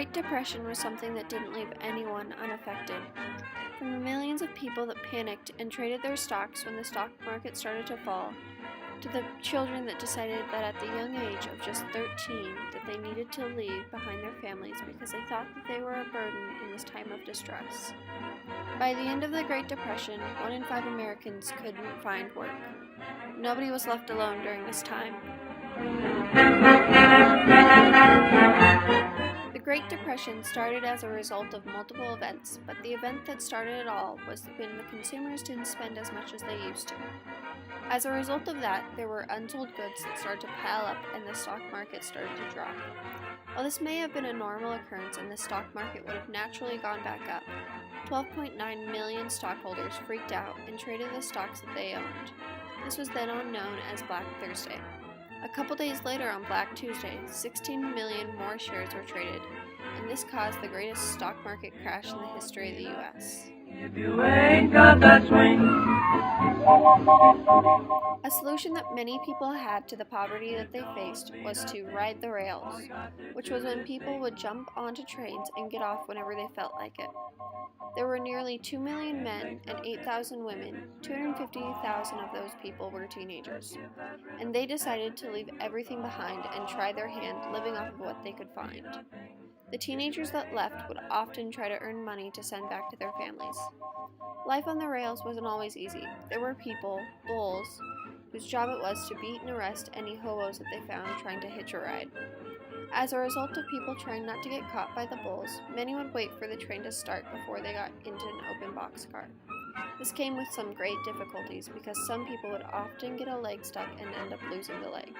Great Depression was something that didn't leave anyone unaffected. From the millions of people that panicked and traded their stocks when the stock market started to fall, to the children that decided that at the young age of just 13 that they needed to leave behind their families because they thought that they were a burden in this time of distress. By the end of the Great Depression, 1 in 5 Americans couldn't find work. Nobody was left alone during this time. The Great Depression started as a result of multiple events, but the event that started it all was when the consumers didn't spend as much as they used to. As a result of that, there were unsold goods that started to pile up and the stock market started to drop. While this may have been a normal occurrence and the stock market would have naturally gone back up, 12.9 million stockholders freaked out and traded the stocks that they owned. This was then known as Black Thursday. A couple days later on Black Tuesday, 16 million more shares were traded, and this caused the greatest stock market crash in the history of the U.S. If you ain't got that swing. A solution that many people had to the poverty that they faced was to ride the rails, which was when people would jump onto trains and get off whenever they felt like it. There were nearly 2 million men and 8,000 women. 250,000 of those people were teenagers, and they decided to leave everything behind and try their hand living off of what they could find. The teenagers that left would often try to earn money to send back to their families. Life on the rails wasn't always easy. There were people, bulls, whose job it was to beat and arrest any hobos that they found trying to hitch a ride. As a result of people trying not to get caught by the bulls, many would wait for the train to start before they got into an open boxcar. This came with some great difficulties because some people would often get a leg stuck and end up losing the leg.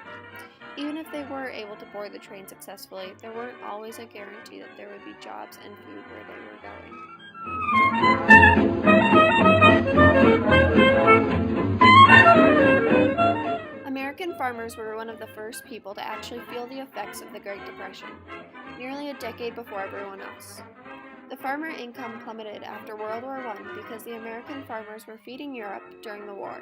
Even if they were able to board the train successfully, there weren't always a guarantee that there would be jobs and food where they were going. American farmers were one of the first people to actually feel the effects of the Great Depression, nearly a decade before everyone else. The farmer income plummeted after World War I because the American farmers were feeding Europe during the war.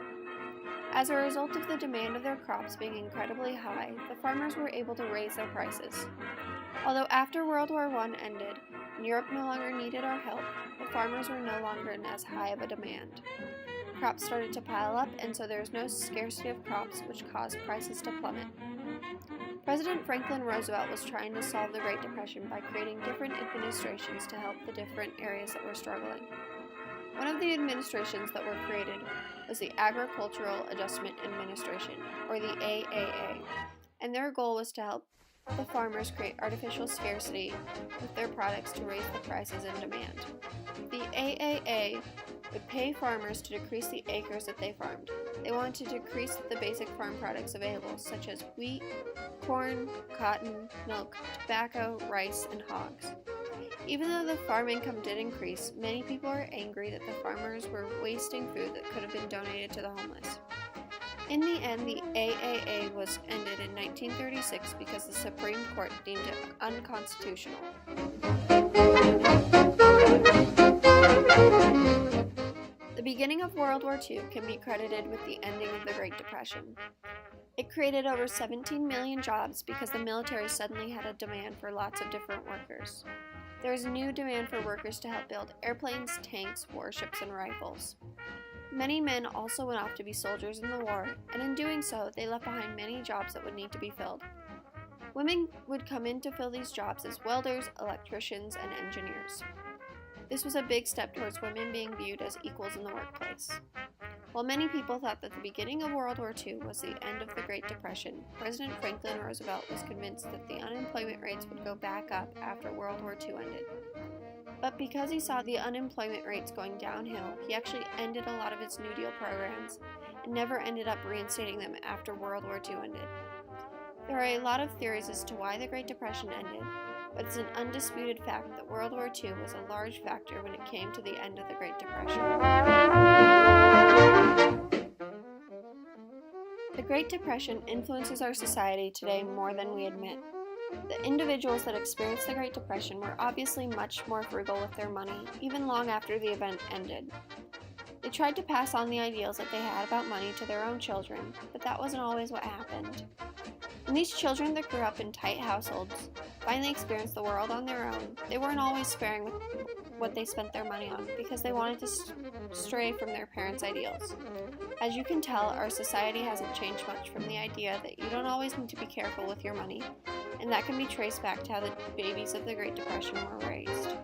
As a result of the demand of their crops being incredibly high, the farmers were able to raise their prices. Although after World War I ended, and Europe no longer needed our help, the farmers were no longer in as high of a demand. Crops started to pile up, and so there was no scarcity of crops, which caused prices to plummet. President Franklin Roosevelt was trying to solve the Great Depression by creating different administrations to help the different areas that were struggling. One of the administrations that were created was the Agricultural Adjustment Administration, or the AAA, and their goal was to help the farmers create artificial scarcity with their products to raise the prices and demand. The AAA would pay farmers to decrease the acres that they farmed. They wanted to decrease the basic farm products available, such as wheat, corn, cotton, milk, tobacco, rice, and hogs. Even though the farm income did increase, many people were angry that the farmers were wasting food that could have been donated to the homeless. In the end, the AAA was ended in 1936 because the Supreme Court deemed it unconstitutional. The beginning of World War II can be credited with the ending of the Great Depression. It created over 17 million jobs because the military suddenly had a demand for lots of different workers. There was a new demand for workers to help build airplanes, tanks, warships, and rifles. Many men also went off to be soldiers in the war, and in doing so, they left behind many jobs that would need to be filled. Women would come in to fill these jobs as welders, electricians, and engineers. This was a big step towards women being viewed as equals in the workplace. While many people thought that the beginning of World War II was the end of the Great Depression, President Franklin Roosevelt was convinced that the unemployment rates would go back up after World War II ended. But because he saw the unemployment rates going downhill, he actually ended a lot of his New Deal programs and never ended up reinstating them after World War II ended. There are a lot of theories as to why the Great Depression ended, but it's an undisputed fact that World War II was a large factor when it came to the end of the Great Depression. The Great Depression influences our society today more than we admit. The individuals that experienced the Great Depression were obviously much more frugal with their money, even long after the event ended. They tried to pass on the ideals that they had about money to their own children, but that wasn't always what happened. When these children that grew up in tight households finally experienced the world on their own, they weren't always sparing with what they spent their money on because they wanted to stray from their parents' ideals. As you can tell, our society hasn't changed much from the idea that you don't always need to be careful with your money, and that can be traced back to how the babies of the Great Depression were raised.